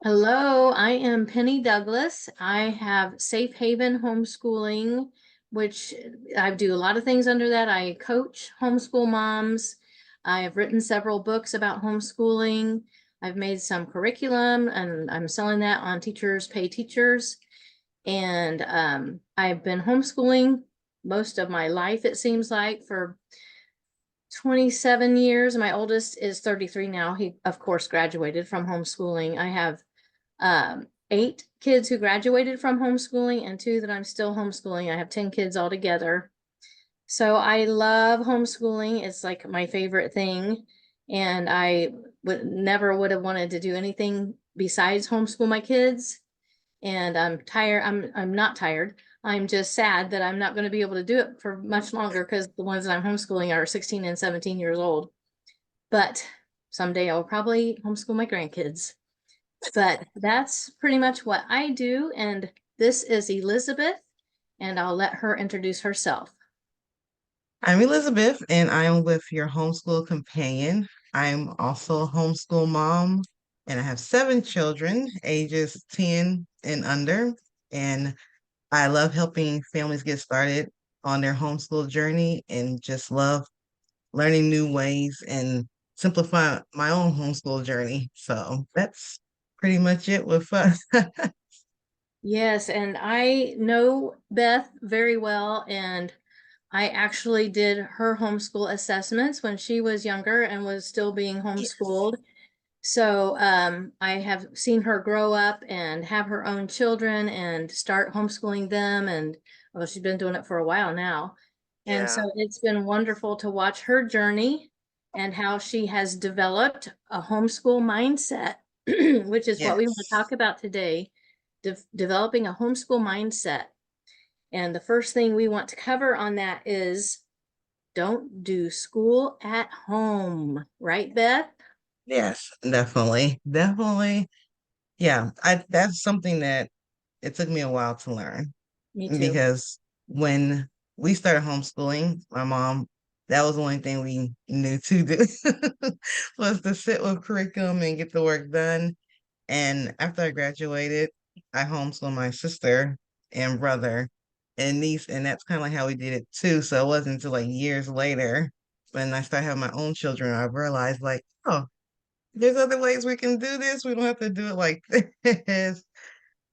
Hello, I am Penny Douglas. I have Safe Haven Homeschooling, which I do a lot of things under that. I coach homeschool moms. I have written several books about homeschooling. I've made some curriculum and I'm selling that on Teachers Pay Teachers. And I've been homeschooling most of my life, it seems like, for 27 years. My oldest is 33 now. He, of course, graduated from homeschooling. I have 8 kids who graduated from homeschooling and 2 that I'm still homeschooling. I have 10 kids altogether. So I love homeschooling. It's like my favorite thing. And I would have wanted to do anything besides homeschool my kids. And I'm tired. I'm not tired. I'm just sad that I'm not going to be able to do it for much longer because the ones that I'm homeschooling are 16 and 17 years old. But someday I'll probably homeschool my grandkids. But that's pretty much what I do. And this is Elizabeth, and I'll let her introduce herself. I'm Elizabeth, and I'm with your homeschool companion. I'm also a homeschool mom, and I have 7 children, ages 10 and under. And I love helping families get started on their homeschool journey and just love learning new ways and simplify my own homeschool journey. So that's pretty much it with us. Yes, and I know Beth very well, and I actually did her homeschool assessments when she was younger and was still being Yes. homeschooled. So I have seen her grow up and have her own children and start homeschooling them. And well, she's been doing it for a while now. And Yeah. so it's been wonderful to watch her journey and how she has developed a homeschool mindset, which is what we want to Yes. talk about today, developing a homeschool mindset. And the first thing we want to cover on that is don't do school at home, right, Beth? Yes, definitely. Definitely. Yeah, I that's something that it took me a while to learn Me too. because when we started homeschooling, my mom, that was the only thing we knew to do was to sit with curriculum and get the work done. And after I graduated, I homeschooled my sister and brother and niece, and that's kind of like how we did it too. So it wasn't until like years later when I started having my own children, I realized like, oh, there's other ways we can do this. We don't have to do it like this.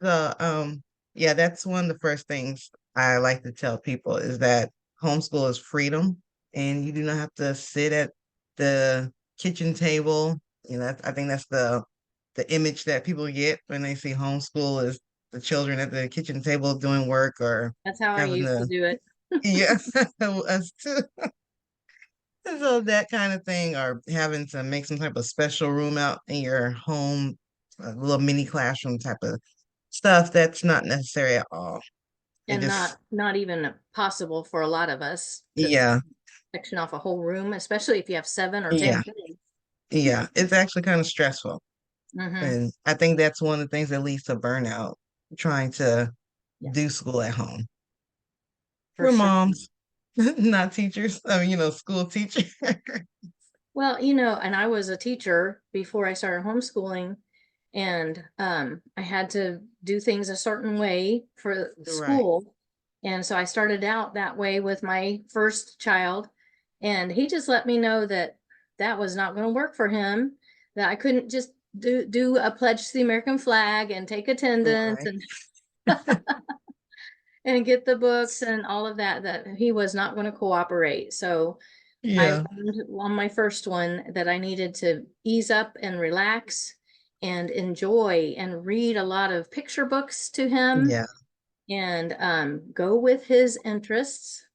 So, yeah, that's one of the first things I like to tell people is that homeschool is freedom, and you do not have to sit at the kitchen table. I think that's the image that people get when they see homeschool is the children at the kitchen table doing work or That's how I having used to to, do it. yeah, us too. So that kind of thing, or having to make some type of special room out in your home, a little mini classroom type of stuff, that's not necessary at all. It And just, not even possible for a lot of us to yeah, section off a whole room, especially if you have 7 or 10 yeah, kids. yeah. It's actually kind of stressful. Mm-hmm. And I think that's one of the things that leads to burnout, trying to Yeah, do school at home. for We're sure. moms, not teachers. I mean, school teachers. Well, and I was a teacher before I started homeschooling, and I had to do things a certain way for Right. school. And so I started out that way with my first child, and he just let me know that that was not going to work for him, that I couldn't just do a pledge to the American flag and take attendance Right. and get the books and all of that, that he was not going to cooperate. So I Yeah. learned on my first one that I needed to ease up and relax and enjoy and read a lot of picture books to him Yeah. and go with his interests.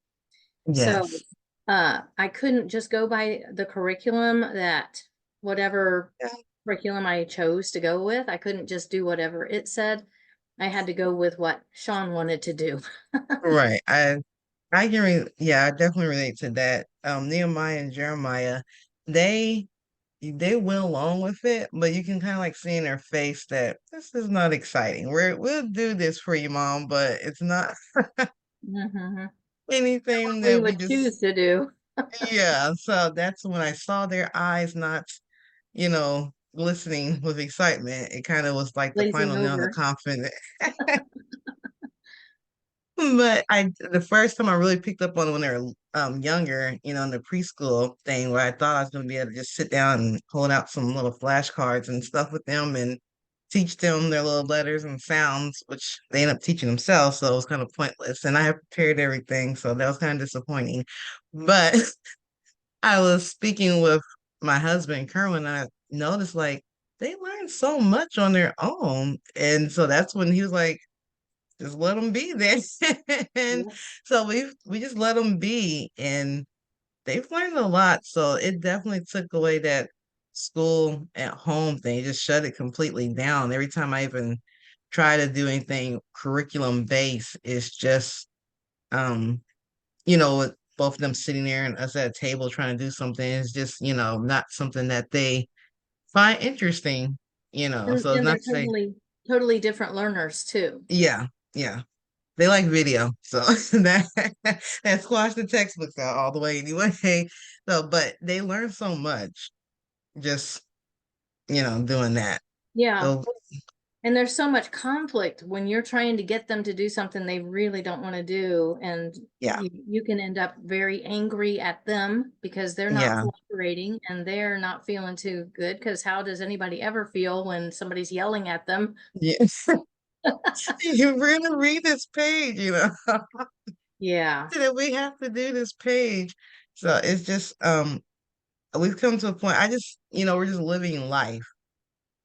So Yes. I couldn't just go by the curriculum that whatever Yeah. curriculum I chose to go with, I couldn't just do whatever it said. I had to go with what Sean wanted to do. Right. I can yeah, I definitely relate to that. Nehemiah and Jeremiah, they they went along with it, but you can kind of like see in their face that this is not exciting. We'll do this for you, mom, but it's not Mhm. anything What we that we would choose just to do. yeah. So that's when I saw their eyes not glistening with excitement. It kind of was like the Blazing final nail in the over. coffin. But the first time I really picked up on it when they were younger, in the preschool thing where I thought I was going to be able to just sit down and hold out some little flashcards and stuff with them and teach them their little letters and sounds, which they end up teaching themselves. So it was kind of pointless. And I had prepared everything. So that was kind of disappointing. But I was speaking with my husband, Kerwin, and I noticed like they learn so much on their own. And so that's when he was like, just let them be there. And Yeah. so we just let them be, and they've learned a lot. So it definitely took away that school at home thing. It just shut it completely down. Every time I even try to do anything curriculum based, it's just with both of them sitting there and us at a table trying to do something. It's just, not something that they find interesting, So it's And not they're to say, totally different learners too. yeah, yeah. They like video, so that squashed the textbooks out all the way anyway. So, but they learn so much just doing that. Yeah. So And there's so much conflict when you're trying to get them to do something they really don't want to do. And yeah, you can end up very angry at them because they're not yeah, cooperating and they're not feeling too good. Because how does anybody ever feel when somebody's yelling at them? yeah. You're gonna read this page, Yeah. that we have to do this page. So it's just we've come to a point. I just we're just living life.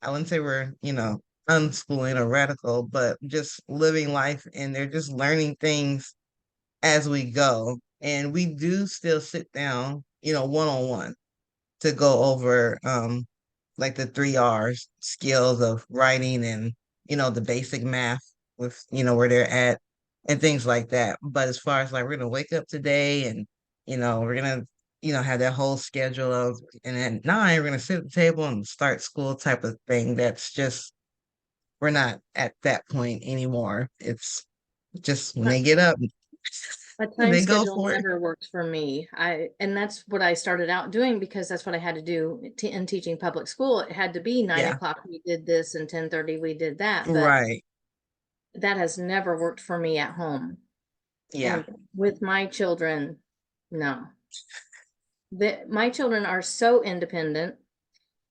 I wouldn't say we're unschooling or radical, but just living life, and they're just learning things as we go. And we do still sit down, one on one to go over like the three R's skills of writing and the basic math with where they're at and things like that. But as far as like we're gonna wake up today and we're gonna have that whole schedule of and at 9 we're gonna sit at the table and start school type of thing. That's just we're not at that point anymore. It's just when they get up, A time they go schedule for it. never worked for me. And that's what I started out doing because that's what I had to do in teaching public school. It had to be nine Yeah, o'clock we did this and 10:30 we did that. But right. that has never worked for me at home. Yeah. And with my children, no. My children are so independent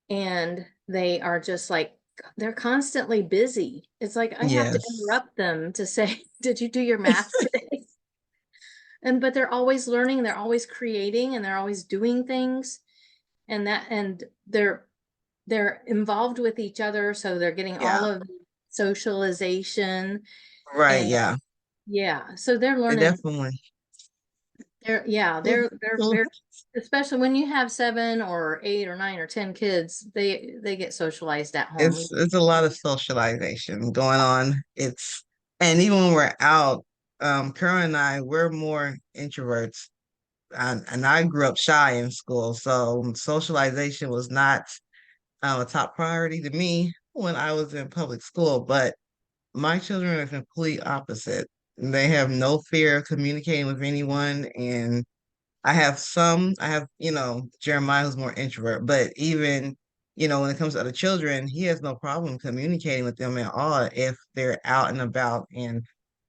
and they are just like they're constantly busy. It's like I have to Yes. interrupt them to say, "Did you do your math today?" And but they're always learning, they're always creating, and they're always doing things. And they're involved with each other, so they're getting all Yeah. of the socialization Right. and Yeah. yeah, so they're It learning. definitely. They're very, especially when you have 7 or 8 or 9 or 10 kids, they get socialized at home. It's a lot of socialization going on. And even when we're out, Kara and I, we're more introverts. And I grew up shy in school, so socialization was not a top priority to me when I was in public school. But my children are complete opposite. They have no fear of communicating with anyone, and I have, Jeremiah who's more introvert, but even, when it comes to other children, he has no problem communicating with them at all if they're out and about. And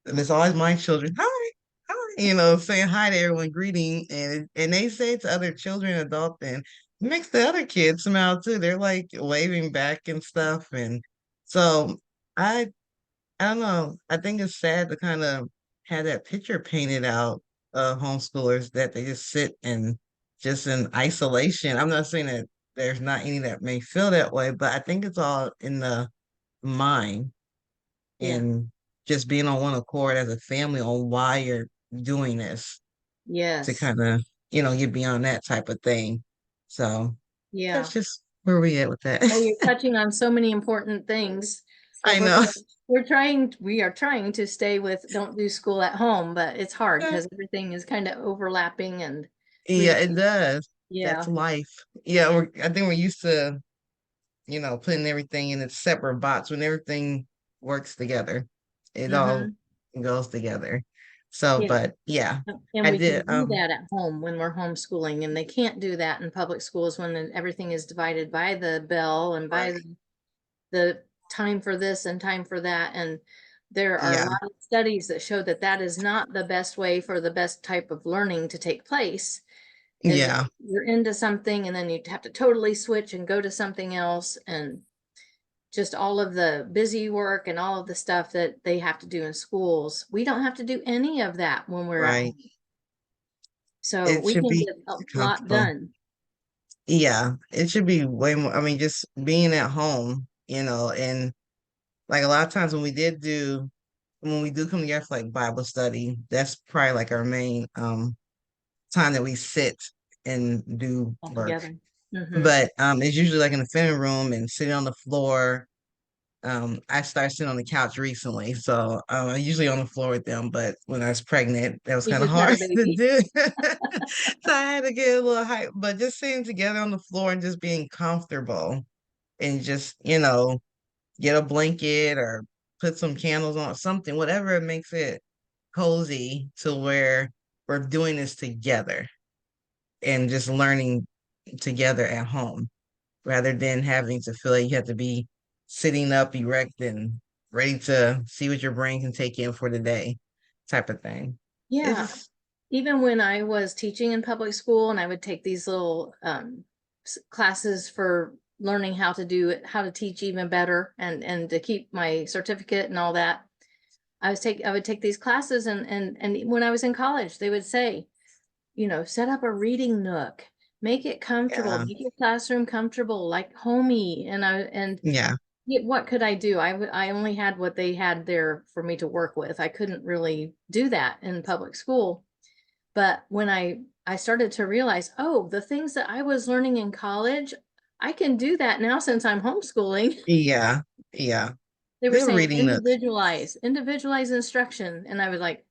it's always my children, hi, hi, saying hi to everyone, greeting, and they say it to other children, adult, and it makes the other kids smile too. They're like waving back and stuff. And so I I don't know. I think it's sad to kind of have that picture painted out of homeschoolers that they just sit and just in isolation. I'm not saying that there's not any that may feel that way, but I think it's all in the mind Yeah. and just being on one accord as a family on why you're doing this to Yes. kind of, get beyond that type of thing. So that's Yeah. just where we at with that. Well, you're touching on so many important things. So I know. we are trying to stay with don't do school at home, but it's hard because everything is kind of overlapping and Yeah, it really, does. That's yeah. life. Yeah, I think we're used to, putting everything in its separate box when everything works together. It all Mm-hmm. goes together. So, Yeah. but yeah, And I we can did. do that at home when we're homeschooling, and they can't do that in public schools when everything is divided by the bell and by Right. the time for this and time for that. And there are a Yeah. lot of studies that show that that is not the best way for the best type of learning to take place, is Yeah. you're into something and then you have to totally switch and go to something else, and just all of the busy work and all of the stuff that they have to do in schools. We don't have to do any of that when we're at Right. home. So It we should can be get a lot comfortable. done. Yeah. It should be way more. I mean, just being at home, and like a lot of times when we do come together for like Bible study, that's probably like our main time that we sit and do All work. together. Hmm. But it's usually like in the family room and sitting on the floor. I started sitting on the couch recently, so I'm usually on the floor with them. But when I was pregnant, that was You kind of just had a hard to baby. do. So I had to get a little hype. But just sitting together on the floor and just being comfortable and just, get a blanket or put some candles on something, whatever makes it cozy to where we're doing this together and just learning together at home rather than having to feel like you have to be sitting up erect and ready to see what your brain can take in for the day type of thing. It's Yeah. just, Even when I was teaching in public school and I would take these little classes for learning how to do it, how to teach even better, and to keep my certificate and all that. I would take these classes, and when I was in college, they would say, set up a reading nook, make it comfortable, yeah, make your classroom comfortable, like homey. And yeah, yeah, what could I do? I only had what they had there for me to work with. I couldn't really do that in public school. But when I started to realize, oh, the things that I was learning in college, I can do that now since I'm homeschooling. yeah, yeah. They were They're saying reading the individualize instruction. And I was like,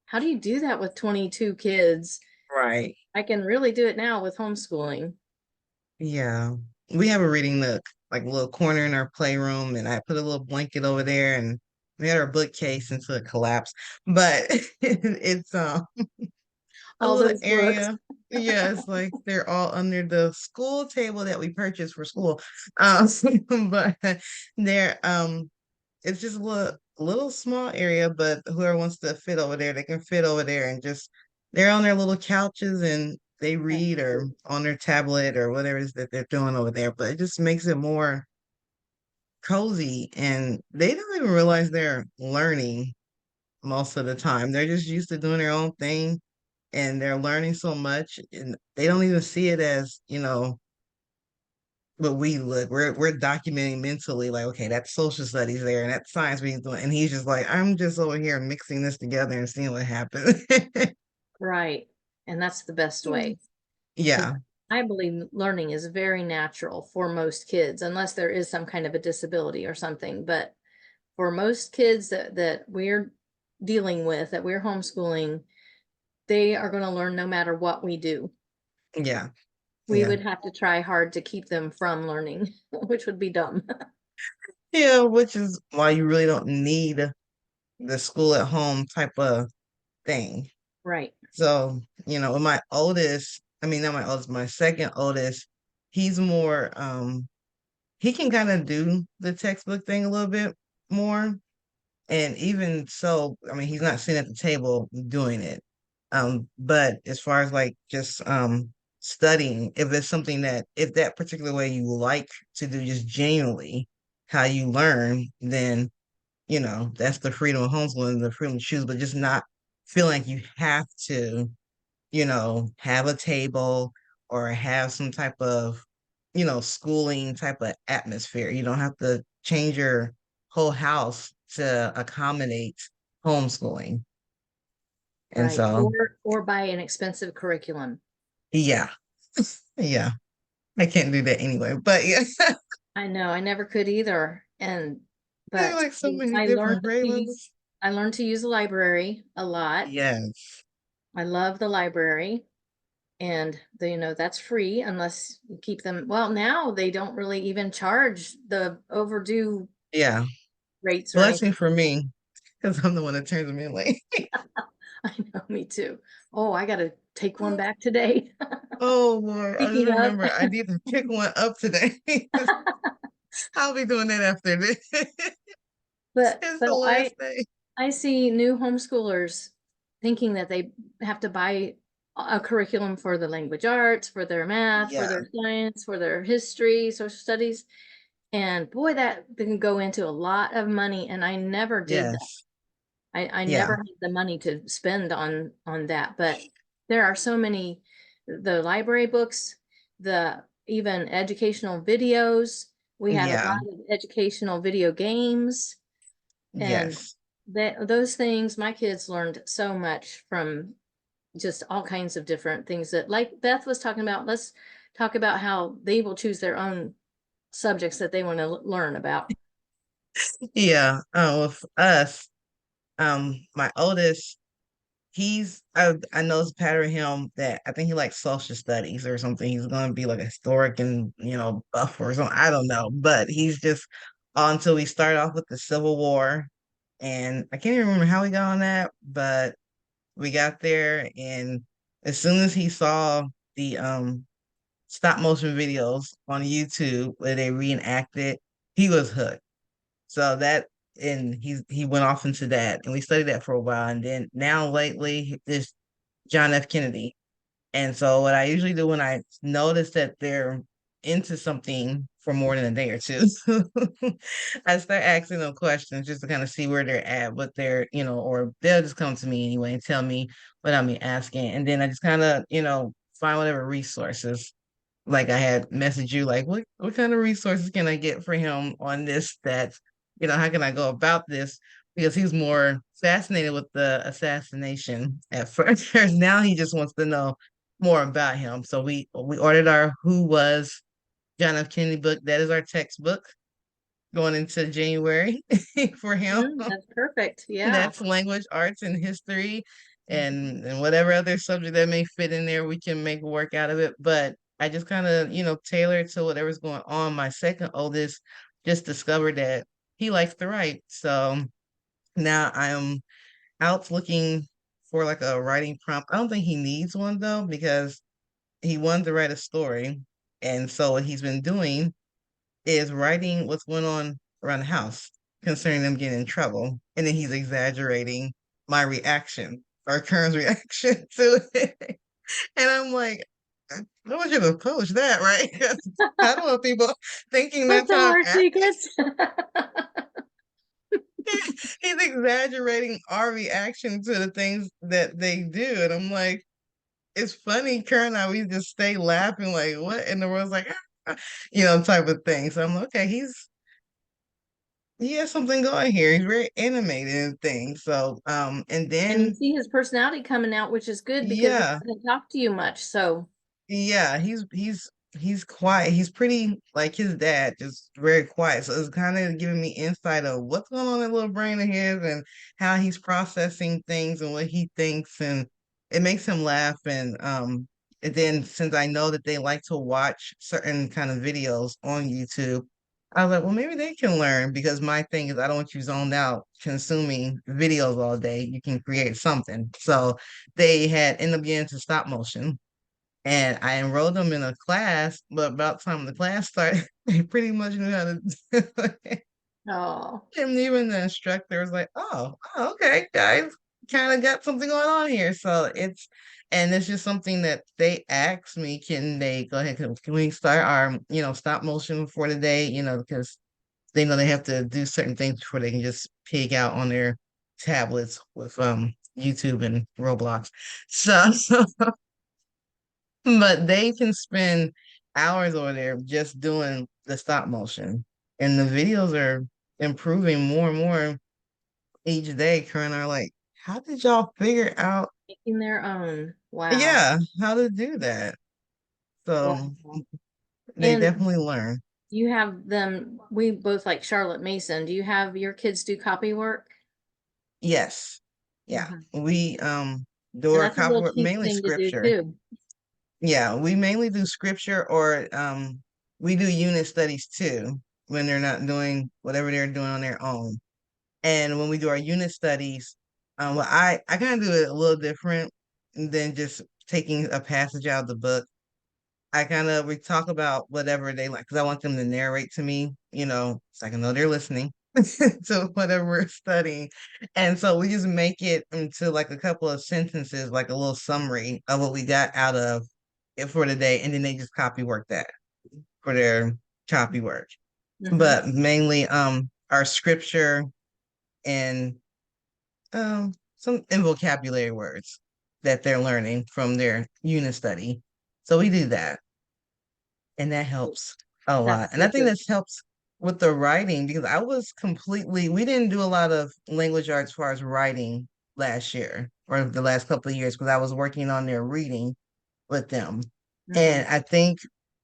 how do you do that with 22 kids? right. I can really do it now with homeschooling. Yeah. We have a reading nook, like a little corner in our playroom, and I put a little blanket over there and we had our bookcase until it collapsed. But it's a All little those books. area. Yeah, it's like they're all under the school table that we purchased for school. But they're it's just a little small area, but whoever wants to fit over there, they can fit over there and just they're on their little couches and they That's read or cute. on their tablet or whatever it is that they're doing over there. But it just makes it more cozy and they don't even realize they're learning most of the time. They're just used to doing their own thing and they're learning so much and they don't even see it as, but we look, we're documenting mentally, like, okay, that's social studies there, and that's science we're doing, and he's just like, I'm just over here mixing this together and seeing what happens. Right. And that's the best way. Because Yeah, I believe learning is very natural for most kids, unless there is some kind of a disability or something. But for most kids that we're dealing with, that we're homeschooling, they are going to learn no matter what we do. yeah, We yeah, would have to try hard to keep them from learning, which would be dumb. yeah. Which is why you really don't need the school at home type of thing. Right. So, with my oldest, I mean, not my oldest, my second oldest, he's more, he can kind of do the textbook thing a little bit more. And even so, I mean, he's not sitting at the table doing it. But as far as like just studying, if it's something that if that particular way you like to do just genuinely how you learn, then that's the freedom of homeschooling, the freedom to choose, but just not feeling like you have to, have a table or have some type of, schooling type of atmosphere. You don't have to change your whole house to accommodate homeschooling. And Right. so, Or buy an expensive curriculum. yeah, yeah, I can't do that anyway. But yeah, I know, I never could either. there are But like so many I learned different grade to use levels. I learned to use the library a lot. Yes. I love the library, and that's free unless you keep them. Well, now they don't really even charge the overdue Yeah. rates or Blessing anything. for me, because I'm the one that turns them in late. I know, me too. Oh, I gotta take one back today. Oh Lord, I just Speaking of, remember I need to pick one up today. I'll be doing that after this. It's but the last day. I see new homeschoolers thinking that they have to buy a curriculum for the language arts, for their math, for Yeah, their science, for their history, social studies. And boy, that can go into a lot of money. And I never did that. yes, I yeah, never had the money to spend on that. But there are so many, the library books, the even educational videos. We have a yeah, lot of educational video games. And yes. that those things, my kids learned so much from just all kinds of different things that, like Beth was talking about, let's talk about how they will choose their own subjects that they want to learn about. Yeah. With us, my oldest, I know it's pattern him that I think he likes social studies or something. He's gonna be like a historic and buff or something. I don't know, but he's just until we start off with the Civil War, and I can't even remember how we got on that, but we got there, and as soon as he saw the stop motion videos on YouTube where they reenacted, he was hooked. So that and he went off into that, and we studied that for a while, and then now lately is John F. Kennedy. And so what I usually do when I notice that they're into something for more than a day or two, I start asking them questions just to kind of see where they're at, what they're, or they'll just come to me anyway and tell me what I'm asking. And then I just kind of, find whatever resources. Like I had messaged you, like, what kind of resources can I get for him on this? That, how can I go about this? Because he's more fascinated with the assassination at first. Now he just wants to know more about him. So we ordered our Who Was John F. Kennedy book. That is our textbook going into January for him. That's perfect. Yeah. That's language, arts, and history, and whatever other subject that may fit in there, we can make work out of it. But I just kind of, tailor it to whatever's going on. My second oldest just discovered that he likes to write. So now I'm out looking for like a writing prompt. I don't think he needs one though, because he wanted to write a story. And so what he's been doing is writing what's going on around the house concerning them getting in trouble. And then he's exaggerating my reaction or Kern's reaction to it. And I'm like, I want you to post that, right? I don't want people thinking Don't that's tell how I'm our acting. secrets. He's exaggerating our reaction to the things that they do. And I'm like, it's funny, Karen and I, we just stay laughing, like, what in the world's like, type of thing. So I'm like, okay, he has something going here. He's very animated and things. So, and And you then see his personality coming out, which is good because he yeah, doesn't talk to you much. So, yeah, he's quiet. He's pretty like his dad, just very quiet. So it's kind of giving me insight of what's going on in that little brain of his and how he's processing things and what he thinks, and it makes him laugh. And then since I know that they like to watch certain kind of videos on YouTube, I was like, well, maybe they can learn because my thing is I don't want you zoned out consuming videos all day. You can create something. So they had ended up getting to stop motion, and I enrolled them in a class, but about the time the class started, they pretty much knew how to do it. oh, And even the instructor was like, oh, okay, guys, kind of got something going on here. And it's just something that they asked me, can they go ahead, can we start our, stop motion for the day, because they know they have to do certain things before they can just pig out on their tablets with YouTube and Roblox. So, but they can spend hours over there just doing the stop motion. And the videos are improving more and more each day. Karen are like, how did y'all figure out, making their own. Wow. yeah, how to do that? So Wow. they And definitely learn. you have them, we both like Charlotte Mason. Do you have your kids do copy work? Yes. Yeah. Mhm. We do And our that's a real copy cheap mainly thing to do scripture. too. Yeah, we mainly do scripture, or we do unit studies too when they're not doing whatever they're doing on their own. And when we do our unit studies, Well, I kind of do it a little different than just taking a passage out of the book. We talk about whatever they like because I want them to narrate to me, so I can know they're listening to whatever we're studying. And so we just make it into like a couple of sentences, like a little summary of what we got out of it for the day, and then they just copy work that for their copy work. Hmm. But mainly our scripture and some in vocabulary words that they're learning from their unit study. So we do that, and that helps a That's lot. And I so think good. this helps with the writing because we didn't do a lot of language arts as far as writing last year or the last couple of years because I was working on their reading with them. Hmm. And I think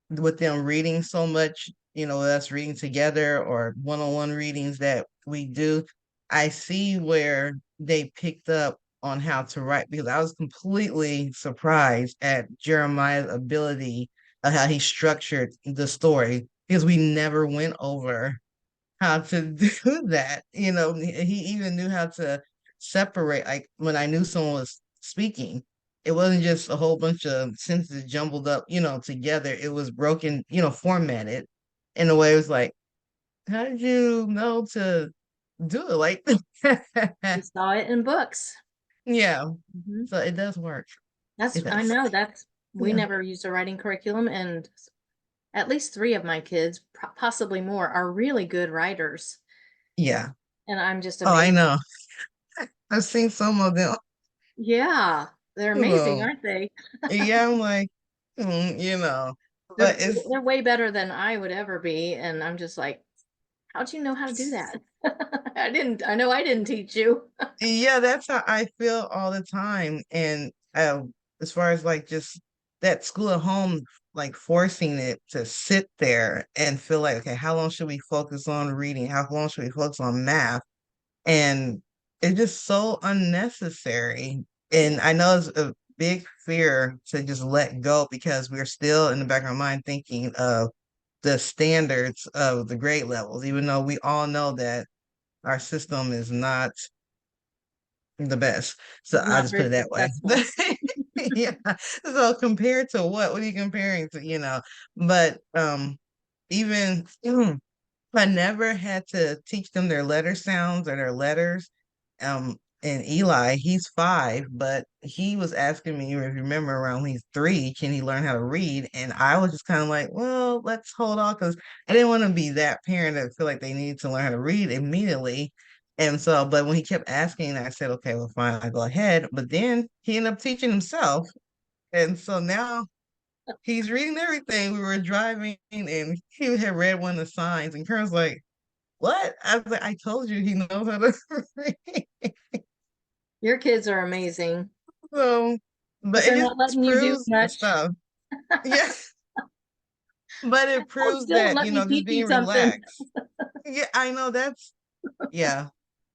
with them reading so much, us reading together or one-on-one readings that we do, I see where they picked up on how to write because I was completely surprised at Jeremiah's ability of how he structured the story because we never went over how to do that. He even knew how to separate, like when I knew someone was speaking, it wasn't just a whole bunch of sentences jumbled up, together. It was broken, formatted in a way it was like, how did you know to do it like We saw it in books. yeah. Hmm. So it does work. That's, It I does. know that's, we Yeah. never used a writing curriculum, and at least three of my kids, possibly more, are really good writers. Yeah. And I'm just Oh, I amazed. know. I've seen some of them. Yeah, they're amazing, So aren't they? yeah, I'm like, but it's They're way better than I would ever be. And I'm just like, how'd you know how to do that? I know I didn't teach you. yeah, that's how I feel all the time. And as far as like just that school at home, like forcing it to sit there and feel like, okay, how long should we focus on reading? How long should we focus on math? And it's just so unnecessary. And Yeah. I know it's a big fear to just let go because we're still in the back of our mind thinking of the standards of the grade levels, even though we all know that our system is not the best. So It's I'll not just put very it that way. successful. Yeah. So compared to what? What are you comparing to? But even I never had to teach them their letter sounds or their letters. And Eli, he's 5, but he was asking me, if you remember, around when he's 3, can he learn how to read? And I was just kind of like, well, let's hold on because I didn't want to be that parent that feel like they need to learn how to read immediately. And so, but when he kept asking, I said, okay, well, fine, I go ahead. But then he ended up teaching himself. And so now he's reading everything. We were driving and he had read one of the signs, and Kern's like, what? I was like, I told you he knows how to read. Your kids are amazing, So, but but it they're not just letting you do proves much. stuff. Yeah, but it Oh, proves still that, let me just teach you being something. relaxed. Yeah, I know yeah.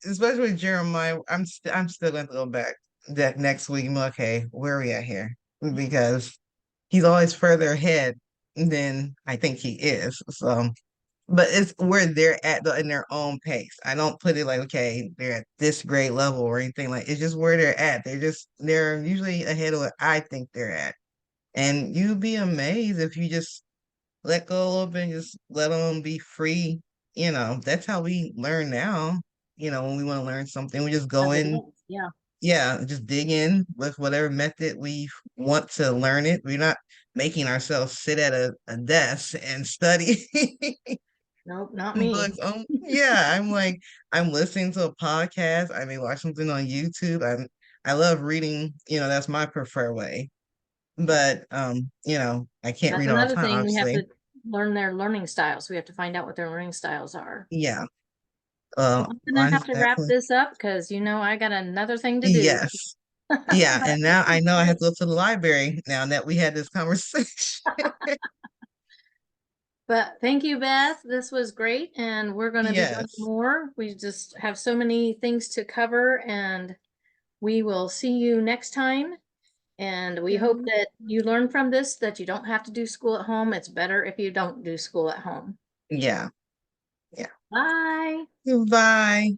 Especially with Jeremiah, I'm still going to go back that next week. Okay, where are we at here? Because he's always further ahead than I think he is. So, but it's where they're at in their own pace. I don't put it like, okay, they're at this grade level or anything like it's just where they're at. They're usually ahead of what I think they're at. And you'd be amazed if you just let go a little bit and just let them be free. That's how we learn now. When we want to learn something, we just go As in, adults, yeah. yeah, just dig in with whatever method we want to learn it. We're not making ourselves sit at a desk and study Nope, not me. books. Yeah, I'm listening to a podcast. I may watch something on YouTube. I love reading, that's my preferred way. But I can't That's read all the another time, thing. We have obviously. to learn their learning styles. We have to find out what their learning styles are. Yeah. Well, I'm gonna Mine's have to wrap definitely this up because I got another thing to do. yes. Yeah, But and this now was I know I have great. to go to the library now that we had this conversation. But thank you, Beth. This was great, and we're going to be doing Yes. more. We just have so many things to cover, and we will see you next time. And we hope that you learn from this that you don't have to do school at home. It's better if you don't do school at home. Yeah. Yeah. Bye. Bye.